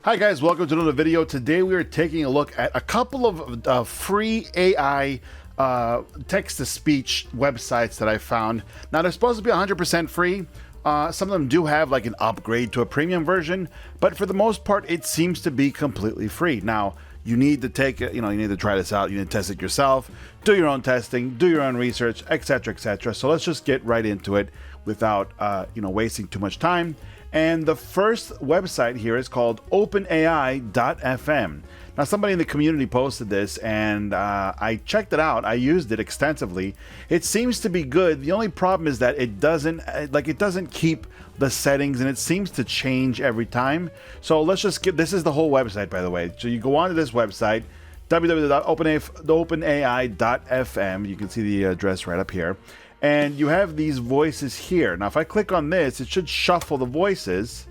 Hi guys, welcome to another video. Today we are taking a look at a couple of free AI text-to-speech websites that I found. Now they're supposed to be 100% free. Some of them do have like an upgrade to a premium version, but for the most part it seems to be completely free. Now you need to take it, you need to try this out, you need to test it yourself, do your own testing, do your own research, etc., etc. So let's just get right into it without wasting too much time. And the first website here is called openai.fm. Now somebody in the community posted this and I checked it out. I used it extensively. It seems to be good. The only problem is that it doesn't keep the settings and it seems to change every time. So let's just this is the whole website, by the way. So you go onto this website, www.openai.fm. You can see the address right up here. And you have these voices here. Now, if I click on this, it should shuffle the voices.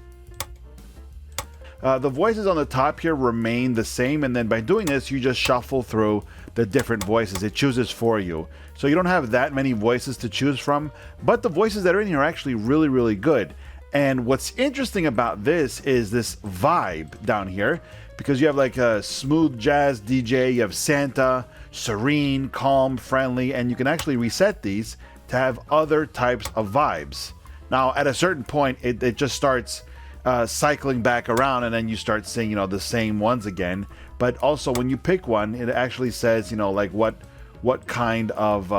The voices on the top here remain the same. And then by doing this, you just shuffle through the different voices. It chooses for you. So you don't have that many voices to choose from. But the voices that are in here are actually really, really good. And what's interesting about this is this vibe down here. Because you have like a smooth jazz DJ, you have Santa, serene, calm, friendly, and you can actually reset these to have other types of vibes. Now, at a certain point, it just starts cycling back around, and then you start seeing, the same ones again. But also, when you pick one, it actually says, like what kind of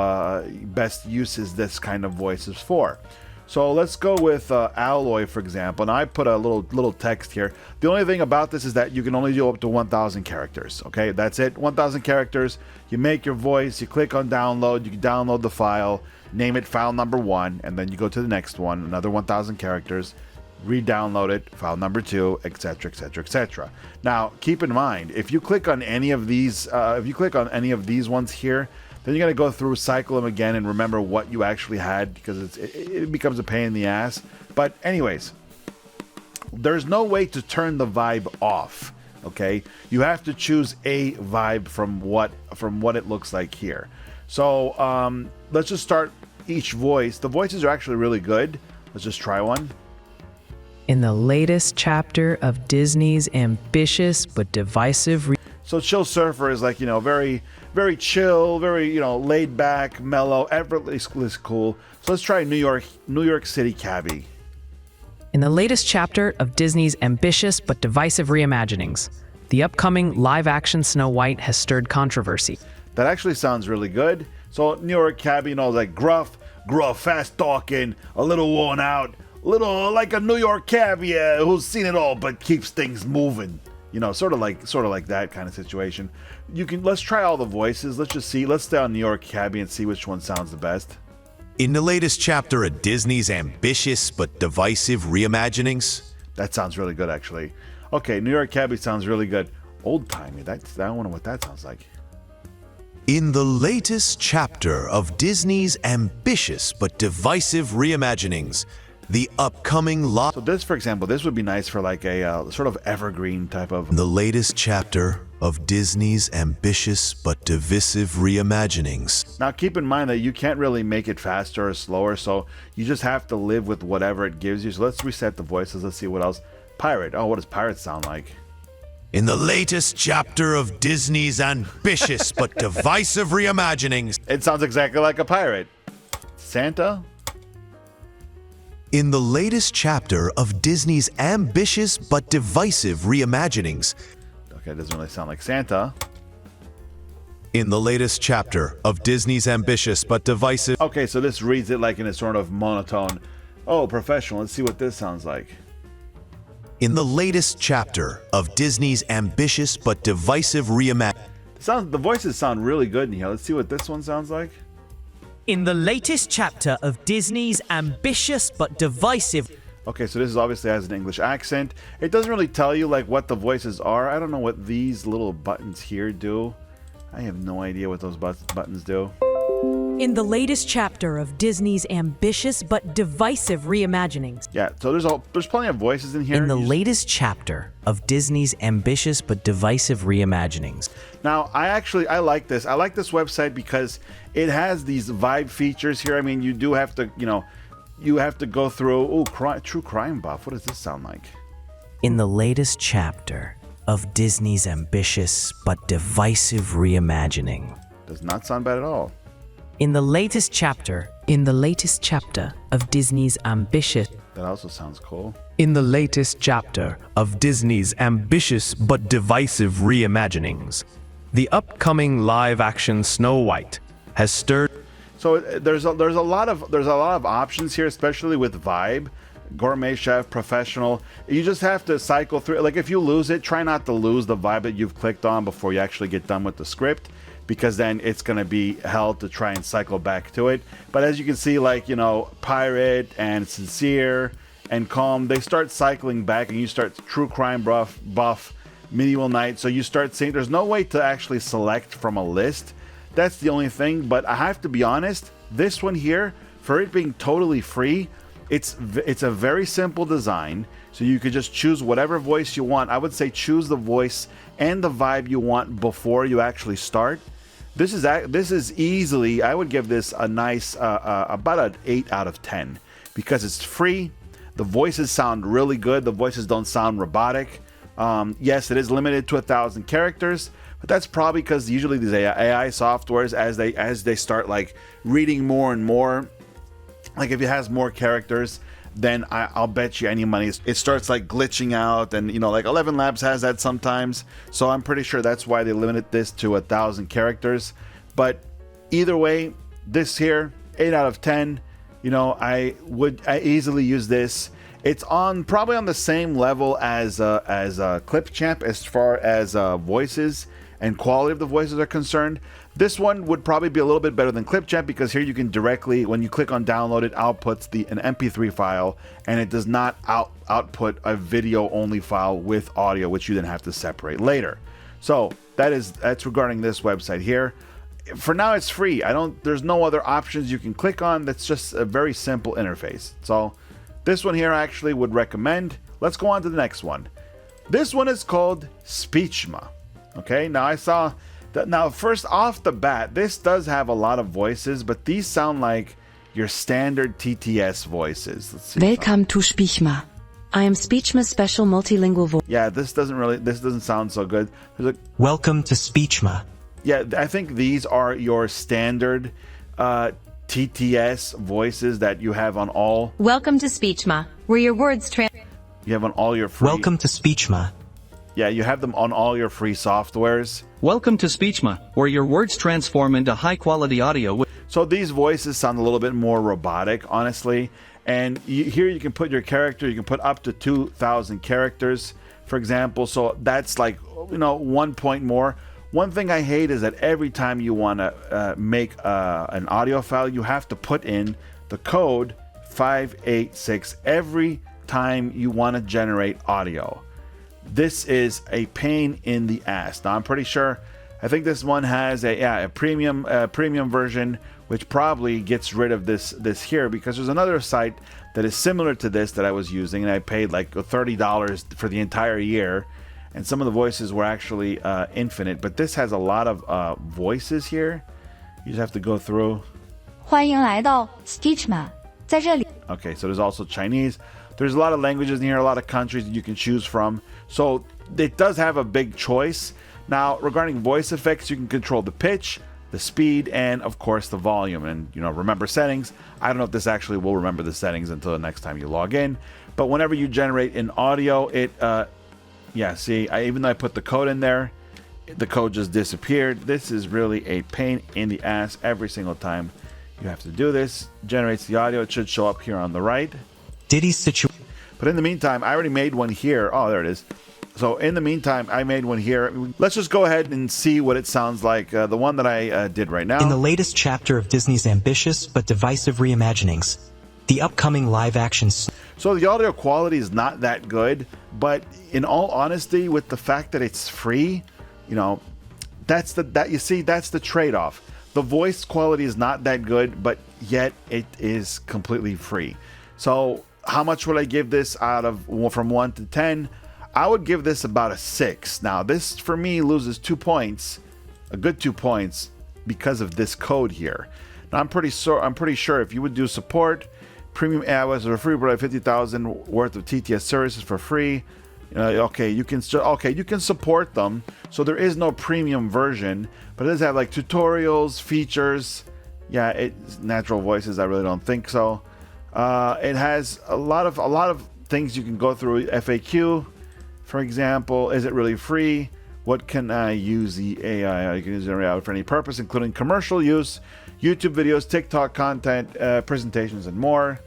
best use is this kind of voices for. So let's go with Alloy, for example. And I put a little text here. The only thing about this is that you can only do up to 1,000 characters. Okay, that's it. 1,000 characters. You make your voice. You click on download. You can download the file. Name it file number 1, and then you go to the next one. Another 1,000 characters. Re-download it. File number 2, etc., etc., etc. Now, keep in mind, if you click on any of these, ones here, then you got to go through, cycle them again, and remember what you actually had, because it becomes a pain in the ass. But anyways, there's no way to turn the vibe off. Okay, you have to choose a vibe from what it looks like here. So let's just start each voice. The voices are actually really good. Let's just try one. In the latest chapter of Disney's ambitious but divisive. So Chill Surfer is like, very, very chill, very, laid back, mellow, effortlessly cool. So let's try New York City Cabbie. In the latest chapter of Disney's ambitious but divisive reimaginings, the upcoming live-action Snow White has stirred controversy. That actually sounds really good. So New York Cabbie, like gruff, fast talking, a little worn out, little like a New York Cabbie who's seen it all but keeps things moving. Sort of like that kind of situation. Let's try all the voices. Let's just see. Let's stay on New York Cabbie and see which one sounds the best. In the latest chapter of Disney's ambitious but divisive reimaginings. That sounds really good, actually. Okay, New York Cabbie sounds really good. Old-timey. I wonder what that sounds like. In the latest chapter of Disney's ambitious but divisive reimaginings, the upcoming So this, for example, this would be nice for like a sort of evergreen type of. The latest chapter of Disney's ambitious but divisive reimaginings. Now keep in mind that you can't really make it faster or slower, so you just have to live with whatever it gives you. So let's reset the voices. Let's see what else. Pirate. Oh, what does pirate sound like? In the latest chapter of Disney's ambitious but divisive reimaginings. It sounds exactly like a pirate. Santa? In the latest chapter of Disney's ambitious but divisive reimaginings. Okay, it doesn't really sound like Santa. In the latest chapter of Disney's ambitious but divisive. Okay, so this reads it like in a sort of monotone. Oh, professional. Let's see what this sounds like. In the latest chapter of Disney's ambitious but divisive reimagining. The voices sound really good in here. Let's see what this one sounds like. In the latest chapter of Disney's ambitious but divisive. Okay, so this is obviously has an English accent. It doesn't really tell you like what the voices are. I don't know what these little buttons here do. I have no idea what those buttons do. In the latest chapter of Disney's ambitious but divisive reimaginings. Yeah, so there's plenty of voices in here. In the latest chapter of Disney's ambitious but divisive reimaginings. Now, I like this. I like this website because it has these vibe features here. I mean, you do have to, you have to go through. Oh, true crime buff. What does this sound like? In the latest chapter of Disney's ambitious but divisive reimagining. Does not sound bad at all. In the latest chapter of Disney's ambitious That also sounds cool. In the latest chapter of Disney's ambitious but divisive reimaginings, the upcoming live-action Snow White has stirred. So there's a lot of options here, especially with Vibe, Gourmet Chef, Professional. You just have to cycle through. Like if you lose it, try not to lose the Vibe that you've clicked on before you actually get done with the script, because then it's going to be hell to try and cycle back to it. But as you can see, like, you know, Pirate and Sincere and Calm, they start cycling back, and you start True Crime buff, Medieval Knight. So you start seeing there's no way to actually select from a list. That's the only thing. But I have to be honest, this one here, for it being totally free, it's a very simple design. So you could just choose whatever voice you want. I would say choose the voice and the vibe you want before you actually start. This is easily, I would give this a nice about an 8 out of 10, because it's free. The voices sound really good. The voices don't sound robotic. Yes, it is limited to 1,000 characters, but that's probably because usually these AI softwares, as they start like reading more and more, like if it has more characters, then I'll bet you any money it starts like glitching out, and you know, like 11 Labs has that sometimes. So I'm pretty sure that's why they limited this to 1,000 characters. But either way, this here, 8 out of 10. You know, I easily use this. It's probably on the same level as Clipchamp as far as voices and quality of the voices are concerned. This one would probably be a little bit better than Clipchamp, because here you can directly, when you click on download, it outputs an MP3 file, and it does not output a video only file with audio, which you then have to separate later. So that's regarding this website here. For now, it's free. There's no other options you can click on. That's just a very simple interface. So this one here I actually would recommend. Let's go on to the next one. This one is called Speechma. Okay, now I saw that. Now, first off the bat, this does have a lot of voices, but these sound like your standard TTS voices. Let's see. Welcome to Speechma. I am Speechma's special multilingual voice. Yeah, this doesn't sound so good. Welcome to Speechma. Yeah, I think these are your standard TTS voices that you have on all. Welcome to Speechma, where your words You have on all your free. Welcome to Speechma. Yeah, you have them on all your free softwares. Welcome to Speechma, where your words transform into high-quality audio. So these voices sound a little bit more robotic, honestly. And here you can put your character. You can put up to 2,000 characters, for example. So that's like, you know, 1 point more. One thing I hate is that every time you want to make an audio file, you have to put in the code 586 every time you want to generate audio. This is a pain in the ass. Now I'm pretty sure, I think this one has a premium version, which probably gets rid of this here, because there's another site that is similar to this that I was using, and I paid like $30 for the entire year. And some of the voices were actually infinite, but this has a lot of voices here. You just have to go through. 欢迎来到 Speechma， 在这里。 Okay, so there's also Chinese. There's a lot of languages in here, a lot of countries that you can choose from. So it does have a big choice. Now, regarding voice effects, you can control the pitch, the speed, and of course the volume. And, you know, remember settings. I don't know if this actually will remember the settings until the next time you log in. But whenever you generate an audio, yeah, see, even though I put the code in there, the code just disappeared. This is really a pain in the ass every single time you have to do this. Generates the audio. It should show up here on the right. Diddy's situation. But in the meantime, I already made one here. Oh, there it is. So in the meantime, I made one here. Let's just go ahead and see what it sounds like. The one that I did right now. In the latest chapter of Disney's ambitious but divisive reimaginings, the upcoming live-action. So the audio quality is not that good, but in all honesty, with the fact that it's free, you know, that's the trade-off. The voice quality is not that good, but yet it is completely free. So how much would I give this from 1 to 10? I would give this about a 6. Now this for me loses 2 points, a good 2 points, because of this code here. Now I'm pretty sure if you would do support, premium AWS for free, but 50,000 worth of TTS services for free, Okay, you can support them. So there is no premium version, but it does have like tutorials, features. Yeah, it's natural voices. I really don't think so. It has a lot of things you can go through. FAQ, for example, is it really free? What can I use the AI? You can use it for any purpose, including commercial use, YouTube videos, TikTok content, presentations, and more.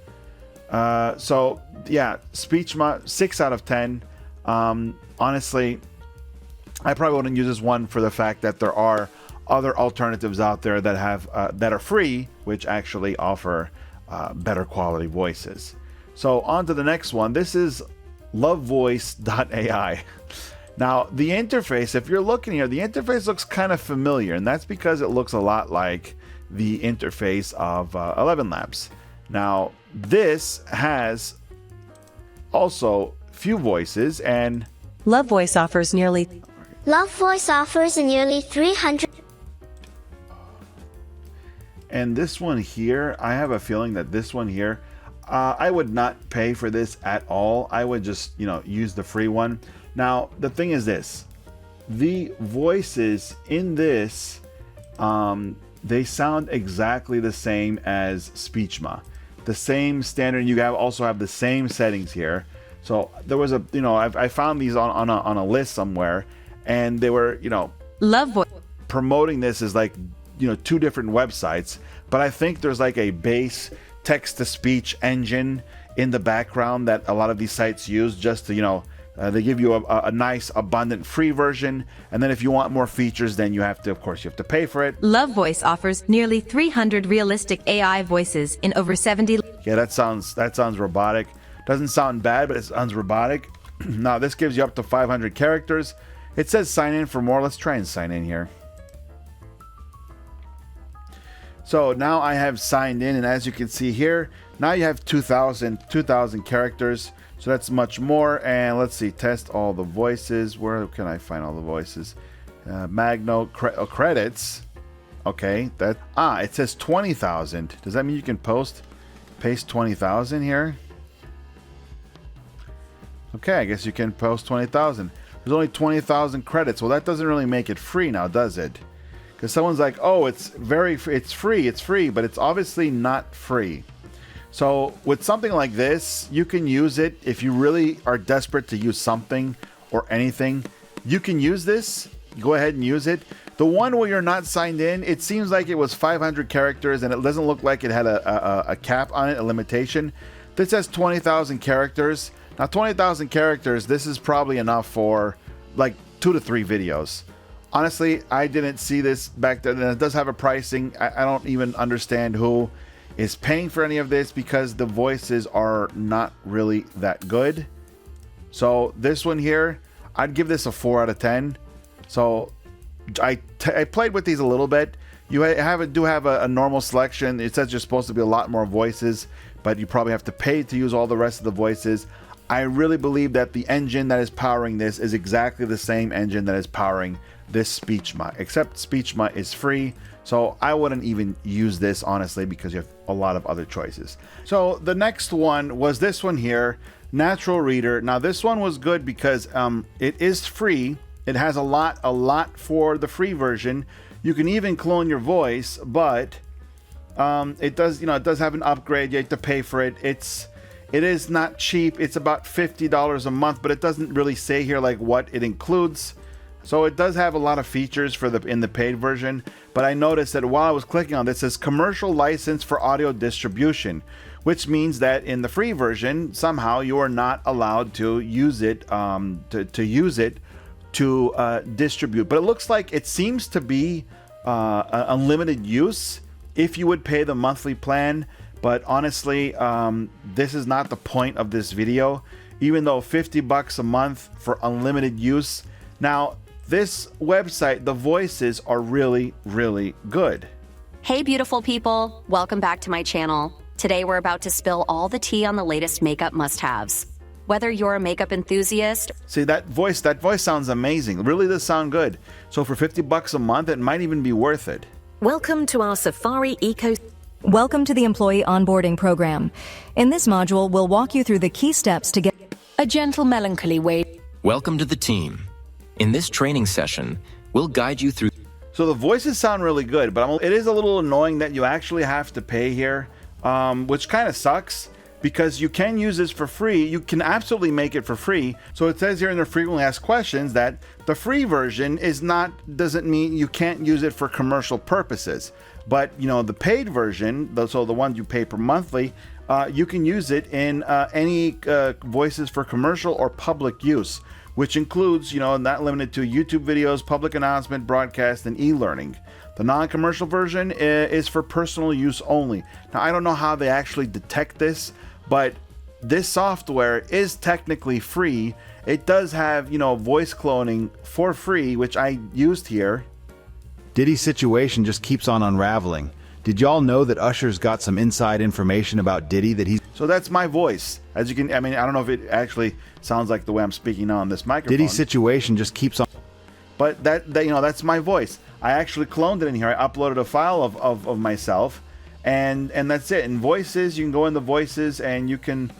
So yeah, Speechma, 6 out of 10. Honestly, I probably wouldn't use this one for the fact that there are other alternatives out there that have that are free, which actually offer better quality voices. So on to the next one. This is lovevoice.ai. Now, the interface, if you're looking here, the interface looks kind of familiar, and that's because it looks a lot like the interface of 11 Labs. Now, this has also few voices, and Love Voice offers nearly 300. And this one here, I have a feeling that this one here, I would not pay for this at all. I would just, use the free one. Now, the thing is this, the voices in this, they sound exactly the same as Speechma. The same standard, you also have the same settings here. So there was I found these on a list somewhere, and they were, Love Voice promoting this as like, 2 different websites, but I think there's like a base text-to-speech engine in the background that a lot of these sites use just to, they give you a nice, abundant free version, and then if you want more features, then you have to pay for it. Love Voice offers nearly 300 realistic AI voices in over 70. Yeah, that sounds robotic. Doesn't sound bad, but it sounds robotic. Now, this gives you up to 500 characters. It says sign in for more. Let's try and sign in here. So now I have signed in, and as you can see here, now you have 2,000 characters. So that's much more. And let's see, test all the voices. Where can I find all the voices? Magno credits. Okay, it says 20,000. Does that mean you can paste 20,000 here? Okay, I guess you can post 20,000. There's only 20,000 credits. Well, that doesn't really make it free now, does it? Because someone's like, oh, it's free, but it's obviously not free. So with something like this, you can use it if you really are desperate to use something or anything. You can use this. Go ahead and use it. The one where you're not signed in, it seems like it was 500 characters, and it doesn't look like it had a cap on it, a limitation. This has 20,000 characters. Now, 20,000 characters, this is probably enough for like 2 to 3 videos. Honestly, I didn't see this back then, and it does have a pricing. I don't even understand who is paying for any of this because the voices are not really that good. So this one here, I'd give this a 4 out of 10. So I played with these a little bit. You do have a normal selection. It says you're supposed to be a lot more voices, but you probably have to pay to use all the rest of the voices. I really believe that the engine that is powering this is exactly the same engine that is powering this Speechma, except Speechma is free. So I wouldn't even use this, honestly, because you have a lot of other choices. So the next one was this one here, Natural Reader. Now this one was good because it is free. It has a lot for the free version. You can even clone your voice, but it does have an upgrade. You have to pay for it. It is not cheap. It's about $50 a month, but it doesn't really say here like what it includes. So it does have a lot of features in the paid version, but I noticed that while I was clicking on this, it says commercial license for audio distribution, which means that in the free version, somehow you are not allowed to use it to distribute. But it looks like it seems to be unlimited use if you would pay the monthly plan. But honestly, this is not the point of this video, even though $50 a month for unlimited use. Now, this website, the voices are really, really good. Hey, beautiful people. Welcome back to my channel. Today, we're about to spill all the tea on the latest makeup must-haves. Whether you're a makeup enthusiast... See, that voice sounds amazing. It really does sound good. So for $50 a month, it might even be worth it. Welcome to our Safari Eco... Welcome to the Employee Onboarding Program. In this module, we'll walk you through the key steps to get... A gentle melancholy way... Welcome to the team. In this training session, we'll guide you through. So the voices sound really good, but it is a little annoying that you actually have to pay here, which kind of sucks because you can use this for free. You can absolutely make it for free. So it says here in the frequently asked questions that the free version doesn't mean you can't use it for commercial purposes. But you know, the paid version, so the ones you pay per monthly, you can use it in any voices for commercial or public use, which includes, you know, not limited to YouTube videos, public announcement, broadcast, and e-learning. The non-commercial version is for personal use only. Now, I don't know how they actually detect this, but this software is technically free. It does have, you know, voice cloning for free, which I used here. Diddy's situation just keeps on unraveling. Did y'all know that Usher's got some inside information about Diddy that he's... So that's my voice. As you can, I mean, I don't know if it actually sounds like the way I'm speaking on this microphone. Diddy's situation just keeps on... But that you know, that's my voice. I actually cloned it in here. I uploaded a file of myself, and that's it. In voices, you can go in the voices and you can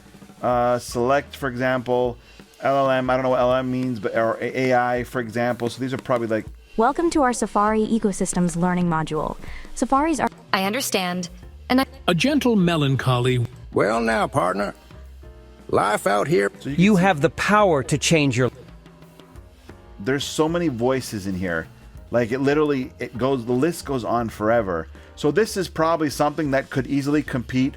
select, for example, LLM. I don't know what LLM means, but or AI, for example. So these are probably like... Welcome to our Safari Ecosystems Learning Module. Safaris are... I understand. And A gentle melancholy. Well now, partner. Life out here... So you have the power to change your... There's so many voices in here. Like the list goes on forever. So this is probably something that could easily compete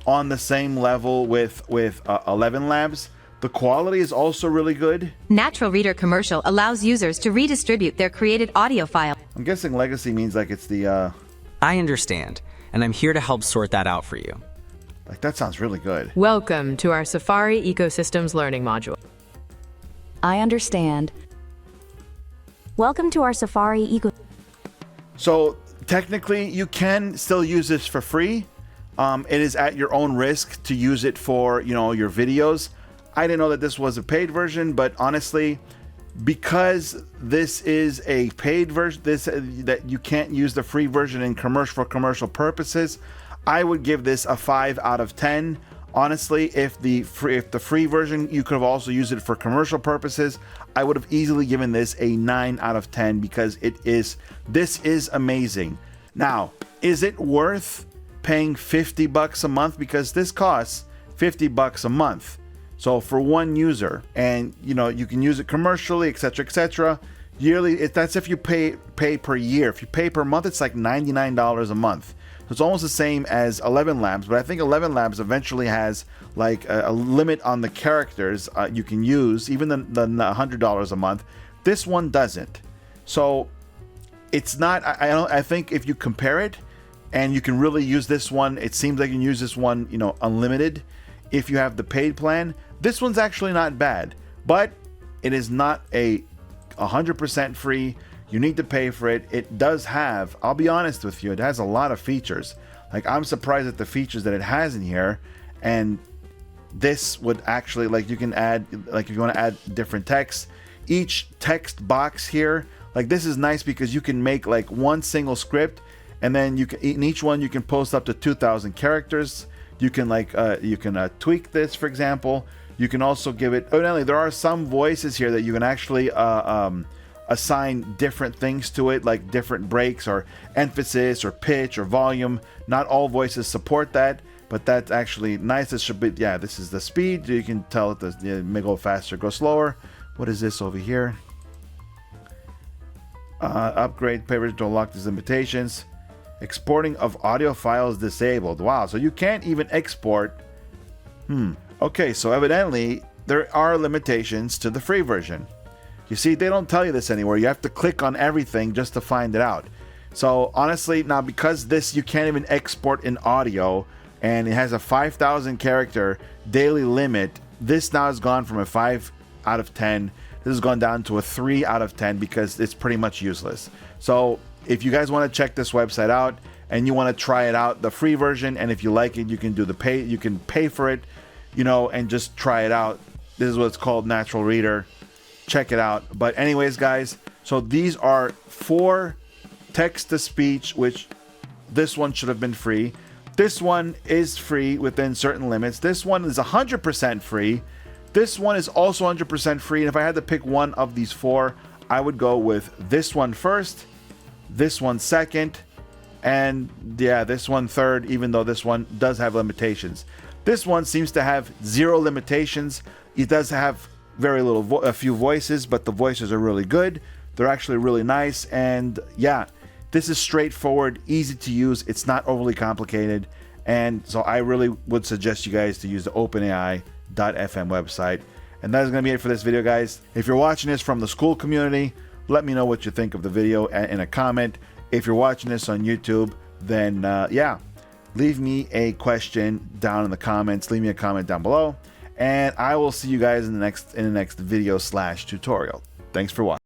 on the same level with 11 Labs. The quality is also really good. Natural Reader Commercial allows users to redistribute their created audio file. I'm guessing legacy means like it's the... I understand, and I'm here to help sort that out for you. Like, that sounds really good. Welcome to our Safari Ecosystems Learning Module. I understand. Welcome to our Safari Eco... So, technically, you can still use this for free. It is at your own risk to use it for, you know, your videos. I didn't know that this was a paid version, but honestly, because this is a paid version, that you can't use the free version for commercial purposes, I would give this a 5 out of 10. Honestly, if the free version, you could have also used it for commercial purposes, I would have easily given this a 9 out of 10 because this is amazing. Now, is it worth paying $50 a month? Because this costs $50 a month. So for one user, and you know, you can use it commercially, etc. Yearly, that's if you pay per year. If you pay per month, it's like $99 a month. So it's almost the same as 11 Labs, but I think 11 Labs eventually has like a limit on the characters you can use, even the $100 a month. This one doesn't. So it's not. I think if you compare it, and you can really use this one, it seems like you can use this one, you know, unlimited. If you have the paid plan, this one's actually not bad, but it is not a 100% free. You need to pay for it. It does have, I'll be honest with you, it has a lot of features. Like, I'm surprised at the features that it has in here. And this would actually, like, you can add, like, if you want to add different text, each text box here, like, this is nice because you can make like one single script, and then you can, in each one you can post up to 2,000 characters. You can tweak this, for example. You can also give it, evidently there are some voices here that you can actually assign different things to it, like different breaks or emphasis or pitch or volume. Not all voices support that, but that's actually nice. This should be, yeah, this is the speed. You can tell it may go faster, go slower. What is this over here? Upgrade papers to unlock these limitations. Exporting of audio files disabled. Wow, so you can't even export. Okay, so evidently there are limitations to the free version. You see, they don't tell you this anywhere. You have to click on everything just to find it out. So honestly, now because this, you can't even export in audio, and it has a 5,000 character daily limit, this now has gone from a 5 out of 10. This has gone down to a 3 out of 10 because it's pretty much useless. So if you guys want to check this website out and you want to try it out, the free version, and if you like it, you can do the pay. You can pay for it, you know, and just try it out. This is what's called Natural Reader. Check it out. But anyways, guys, so these are 4 text-to-speech, which this one should have been free. This one is free within certain limits. This one is 100% free. This one is also 100% free, and if I had to pick one of these four, I would go with this one first, this one second, and yeah, this one third, even though this one does have limitations. This one seems to have 0 limitations. It does have very little, a few voices, but the voices are really good. They're actually really nice, and yeah, this is straightforward, easy to use. It's not overly complicated, and so I really would suggest you guys to use the OpenAI.fm website. And that is going to be it for this video, guys. If you're watching this from the school community, let me know what you think of the video in a comment. If you're watching this on YouTube, then yeah, leave me a question down in the comments. Leave me a comment down below, and I will see you guys in the next video / tutorial. Thanks for watching.